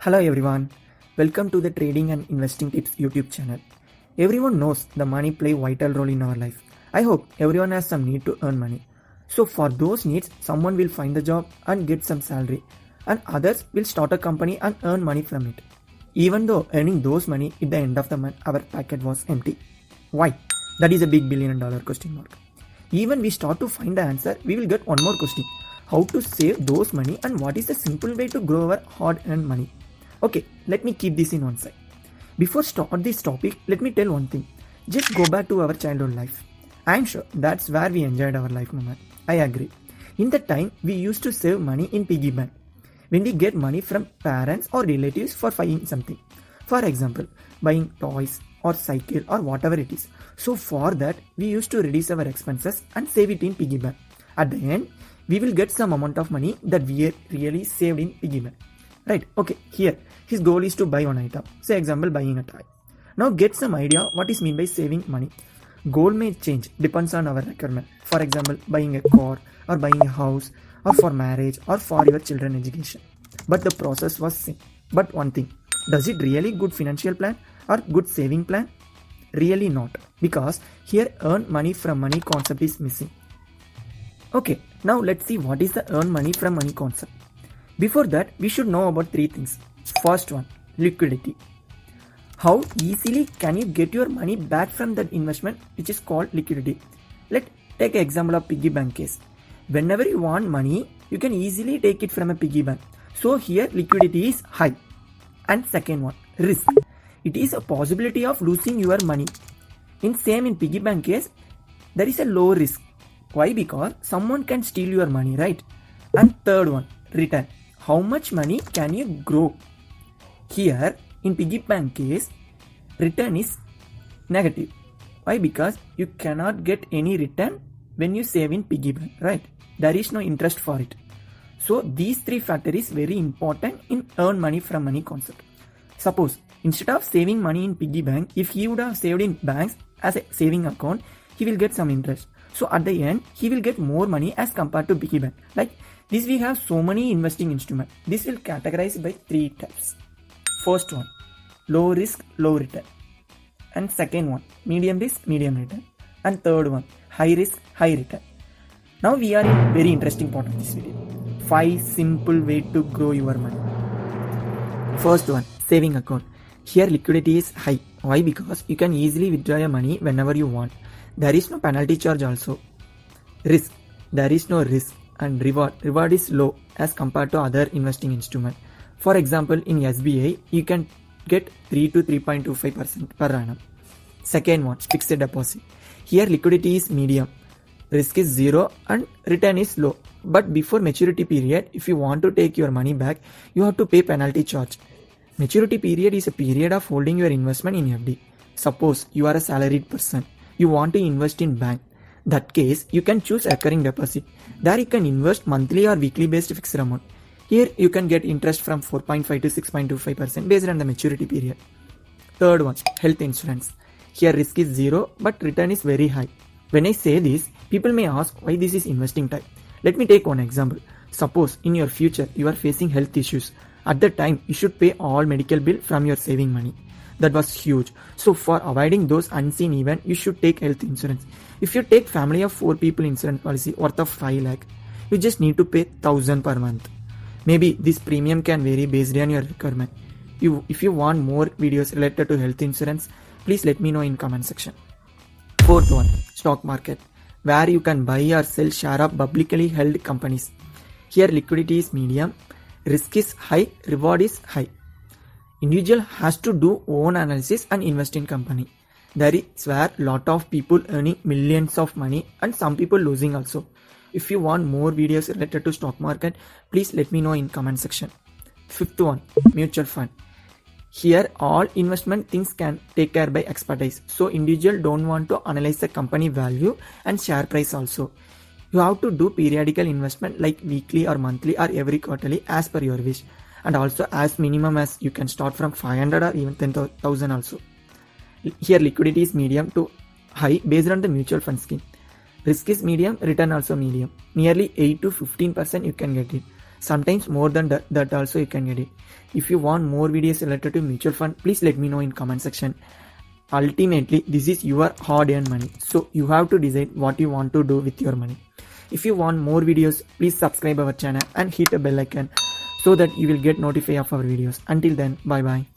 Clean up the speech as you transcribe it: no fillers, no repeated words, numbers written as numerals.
Hello everyone, welcome to the Trading and Investing Tips YouTube channel. Everyone knows the money play vital role in our life. I hope everyone has some need to earn money. So for those needs, someone will find the job and get some salary, and others will start a company and earn money from it. Even though earning those money at the end of the month, our pocket was empty. Why? That is a big $1 billion question mark. Even we start to find the answer, we will get one more question. How to save those money and what is the simple way to grow our hard-earned money? Okay, let me keep this in one side. Before start this topic, let me tell one thing. Just go back to our childhood life. I am sure that's where we enjoyed our life moment. I agree. In that time, we used to save money in piggy bank. When we get money from parents or relatives for buying something. For example, buying toys or cycle or whatever it is. So for that, we used to reduce our expenses and save it in piggy bank. At the end, we will get some amount of money that we really saved in piggy bank. Right, okay, here, his goal is to buy one item. Say example, buying a toy. Now get some idea what is mean by saving money. Goal may change, depends on our requirement. For example, buying a car or buying a house or for marriage or for your children education. But the process was same. But one thing, does it really good financial plan or good saving plan? Really not, because here earn money from money concept is missing. Okay, now let's see what is the earn money from money concept. Before that, we should know about three things. First one, liquidity. How easily can you get your money back from that investment, which is called liquidity? Let's take an example of piggy bank case. Whenever you want money, you can easily take it from a piggy bank. So here liquidity is high. And second one, risk. It is a possibility of losing your money. In piggy bank case, there is a low risk. Why? Because someone can steal your money, right? And third one, return. How much money can you grow? Here, in piggy bank case, return is negative. Why? Because you cannot get any return when you save in piggy bank, right? There is no interest for it. So these three factors is very important in earn money from money concept. Suppose instead of saving money in piggy bank, if he would have saved in banks as a saving account, he will get some interest. So at the end, he will get more money as compared to piggy bank. Like this, we have so many investing instruments. This will categorize by three types. First one, low risk, low return. And second one, medium risk, medium return. And third one, high risk, high return. Now we are in very interesting part of this video. 5 simple way to grow your money. First one, saving account. Here liquidity is high. Why? Because you can easily withdraw your money whenever you want. There is no penalty charge also. Risk. There is no risk. And reward. Reward is low as compared to other investing instrument. For example, in SBI, you can get 3 to 3.25% per annum. Second one, fixed deposit. Here liquidity is medium. Risk is 0 and return is low. But before maturity period, if you want to take your money back, you have to pay penalty charge. Maturity period is a period of holding your investment in FD. Suppose you are a salaried person. You want to invest in bank. That case, you can choose recurring deposit. There you can invest monthly or weekly based fixed amount. Here you can get interest from 4.5 to 6.25% based on the maturity period. Third one, health insurance. Here risk is 0 but return is very high. When I say this, people may ask why this is investing type. Let me take one example. Suppose in your future you are facing health issues. At that time, you should pay all medical bill from your saving money. That was huge. So for avoiding those unseen events, you should take health insurance. If you take family of 4 people insurance policy worth of 5 lakh, you just need to pay 1000 per month. Maybe this premium can vary based on your requirement. If you want more videos related to health insurance, please let me know in comment section. Fourth one, stock market, where you can buy or sell share of publicly held companies. Here liquidity is medium, risk is high, reward is high. Individual has to do own analysis and invest in company. There is where lot of people earning millions of money and some people losing also. If you want more videos related to stock market, please let me know in comment section. Fifth one, mutual fund. Here all investment things can take care by expertise. So individual don't want to analyze the company value and share price also. You have to do periodical investment like weekly or monthly or every quarterly as per your wish. And also as minimum as you can start from 500 or even 10,000 also. Here liquidity is medium to high based on the mutual fund scheme. Risk is medium, return also medium. Nearly 8 to 15% you can get it. Sometimes more than that also you can get it. If you want more videos related to mutual fund, please let me know in comment section. Ultimately, this is your hard-earned money, so you have to decide what you want to do with your money. If you want more videos, please subscribe our channel and hit the bell icon so that you will get notified of our videos. Until then, bye bye.